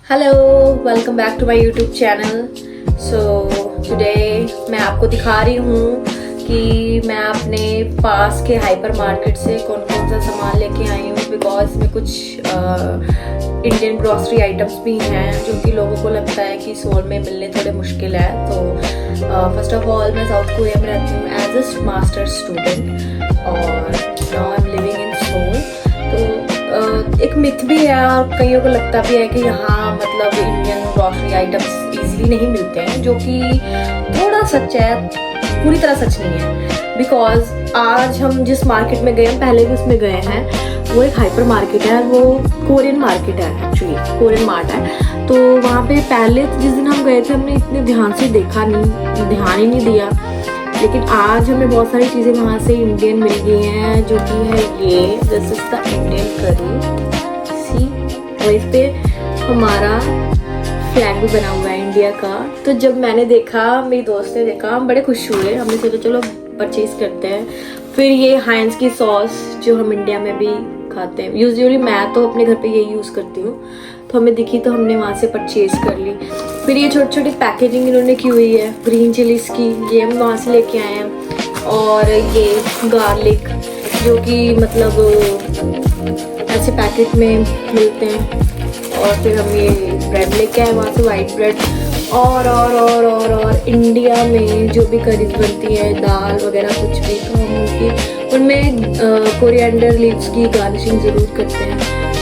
Hello, welcome back to my YouTube channel. So today मैं आपको दिखा रही हूँ कि मैं अपने पास के हाइपर मार्केट से कौन कौन सा सामान लेके आई हूँ, बिकॉज में कुछ इंडियन ग्रॉसरी आइटम्स भी हैं जो कि लोगों को लगता है कि सोल में मिलने थोड़े मुश्किल है। तो फर्स्ट ऑफ ऑल मैं साउथ कोरिया में रहती हूँ एज अ मास्टर स्टूडेंट और now I am living in Seoul. तो एक मिथ भी है और कईयों को लगता भी है कि यहाँ मतलब इंडियन ग्रॉसरी आइटम्स इजीली नहीं मिलते हैं, जो कि थोड़ा सच है, पूरी तरह सच नहीं है। बिकॉज आज हम जिस मार्केट में गए, हम पहले भी उसमें गए हैं, वो एक हाइपर मार्केट है, वो कोरियन मार्केट है, एक्चुअली कोरियन मार्ट है। तो वहाँ पे पहले जिस दिन हम गए थे हमने इतने ध्यान से देखा नहीं, ध्यान ही नहीं दिया, लेकिन आज हमें बहुत सारी चीज़ें वहाँ से इंडियन मिल गई हैं, जो कि है ये दिस इज द इंडियन करी सी, और इस पे हमारा फ्लैग भी बना हुआ है इंडिया का। तो जब मैंने देखा, मेरी दोस्त ने देखा, हम बड़े खुश हुए, हमने सोचा चलो परचेज करते हैं। फिर ये हाइंस की सॉस जो हम इंडिया में भी खाते हैं, यूजुअली मैं तो अपने घर पे यही यूज़ करती हूँ, तो हमें दिखी तो हमने वहाँ से परचेज कर ली। फिर ये छोटी छोटी पैकेजिंग इन्होंने की हुई है ग्रीन चिलीज की, ये हम वहाँ से लेके आए हैं। और ये गार्लिक जो कि मतलब ऐसे पैकेट में मिलते हैं। और फिर हम ये ब्रेड लेके आए वहाँ से, वाइट ब्रेड। और इंडिया में जो भी करीज बनती है, दाल वगैरह कुछ भी, तो हम उनकी उनमें कोरिएंडर लीव्स की गार्निशिंग ज़रूर करते हैं।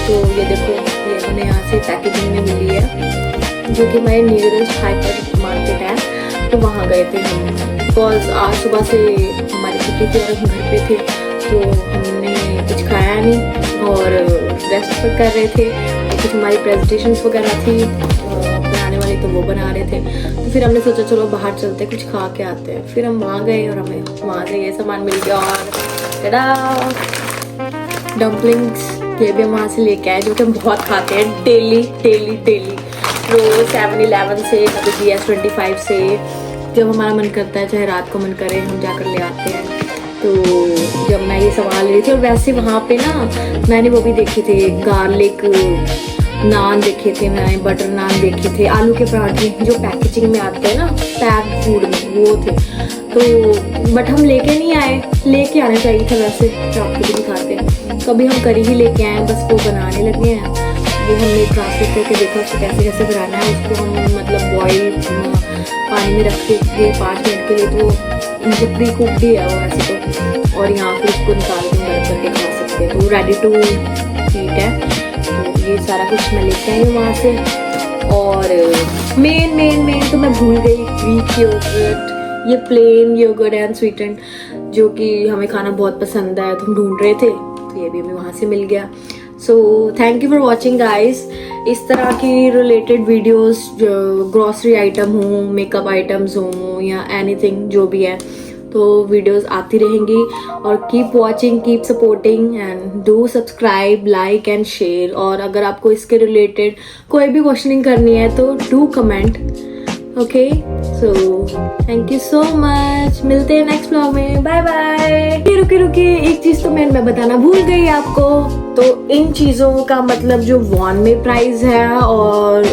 तो ये देखो, ये हमें यहाँ से पैकेजिंग में मिली है, जो कि हमारे नियरेस्ट हाइपर मार्केट है, तो वहाँ गए थे हम। बिकॉज आज सुबह से हमारी छुट्टी थी और हम घर पे थे, तो हमने कुछ खाया नहीं और रेस्ट कर रहे थे। कुछ हमारी प्रेजेंटेशंस वगैरह थी बनाने वाली, तो वो बना रहे थे। तो फिर हमने सोचा चलो बाहर चलते, कुछ खा के आते हैं। फिर हम वहाँ गए और हमें वहाँ से ये सामान मिल गया। और डम्पलिंग्स ये भी हम वहाँ से लेके आए, जो कि हम बहुत खाते हैं डेली रोज 7-Eleven से, कभी GS25 से, जब हमारा मन करता है, चाहे रात को मन करे, हम जाकर ले आते हैं। तो जब मैं ये सामान ले रही थी, और वैसे वहाँ पे ना मैंने वो भी देखे थे, गार्लिक नान देखे थे, मैंने बटर नान देखे थे, आलू के पराठे जो पैकेजिंग में आते हैं ना पैक फूड में, वो थे। तो बट हम लेके नहीं आए, लेके आना चाहिए था वैसे, तो आपको भी दिखाते हैं। कभी हम करी ही लेके आए, बस वो बनाने लगे हैं। वो हमने ट्रांसलेट करके देखा उसको कैसे कैसे बनाना है। उसको हम मतलब बॉयल पानी में रख के 5 मिनट के लिए, तो मुझे प्री कुक भी है वो वैसे तो। और यहाँ फिर उसको निकाल के गर्म करके खा सकते हैं, तो रेडी टू ईट है। तो ये सारा कुछ मैं लेके आई हूँ वहाँ से। और मेन तो मैं भूल गई, ग्रीक योगर्ट, ये प्लेन योगर्ट एंड स्वीटेंड, जो कि हमें खाना बहुत पसंद है, तो हम ढूंढ रहे थे, तो ये भी हमें वहाँ से मिल गया। So thank you for watching guys. इस तरह की रिलेटेड वीडियोस, ग्रॉसरी आइटम हो, मेकअप आइटम्स हो, या एनीथिंग जो भी है, तो वीडियोस आती रहेंगी। और keep watching, keep supporting and do subscribe, like and share. और अगर आपको इसके रिलेटेड कोई भी क्वेश्चनिंग करनी है तो do comment. Okay, so thank you so much, मिलते हैं नेक्स्ट व्लॉग में, बाय बाय। रुकिए, एक चीज तो मैं बताना भूल गई आपको। तो इन चीजों का मतलब जो वॉन में प्राइस है और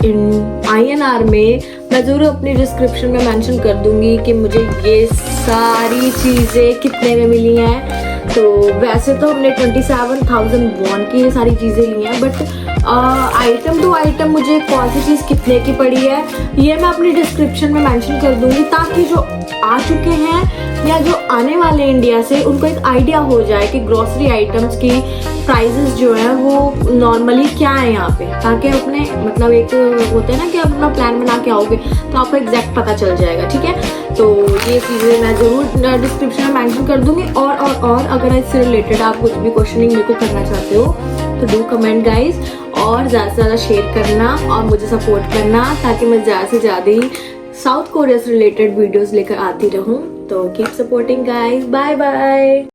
इन INR में, मैं जरूर अपनी डिस्क्रिप्शन में मेंशन कर दूंगी कि मुझे ये सारी चीजें कितने में मिली हैं। तो वैसे तो हमने 27,000 वॉन की ये सारी चीजें ली हैं, बट आइटम टू आइटम मुझे कौन सी चीज कितने की पड़ी है ये मैं अपनी डिस्क्रिप्शन में मेंशन कर दूंगी, ताकि जो आ चुके हैं या जो आने वाले इंडिया से, उनको एक आइडिया हो जाए कि ग्रॉसरी आइटम्स की प्राइसेस जो है वो नॉर्मली क्या है यहाँ पे, ताकि अपने मतलब एक होता है ना कि आप अपना प्लान बना के आओगे तो आपको एग्जैक्ट पता चल जाएगा। ठीक है, तो ये चीज़ें मैं ज़रूर डिस्क्रिप्शन में मेंशन कर दूंगी। और अगर इससे रिलेटेड आप कुछ भी क्वेश्चनिंग मेरे को करना चाहते हो तो डू कमेंट गाइज, और ज़्यादा से ज़्यादा शेयर करना और मुझे सपोर्ट करना, ताकि मैं ज़्यादा से ज़्यादा ही साउथ कोरिया से रिलेटेड वीडियोस लेकर आती रहूँ। तो keep supporting guys, bye bye.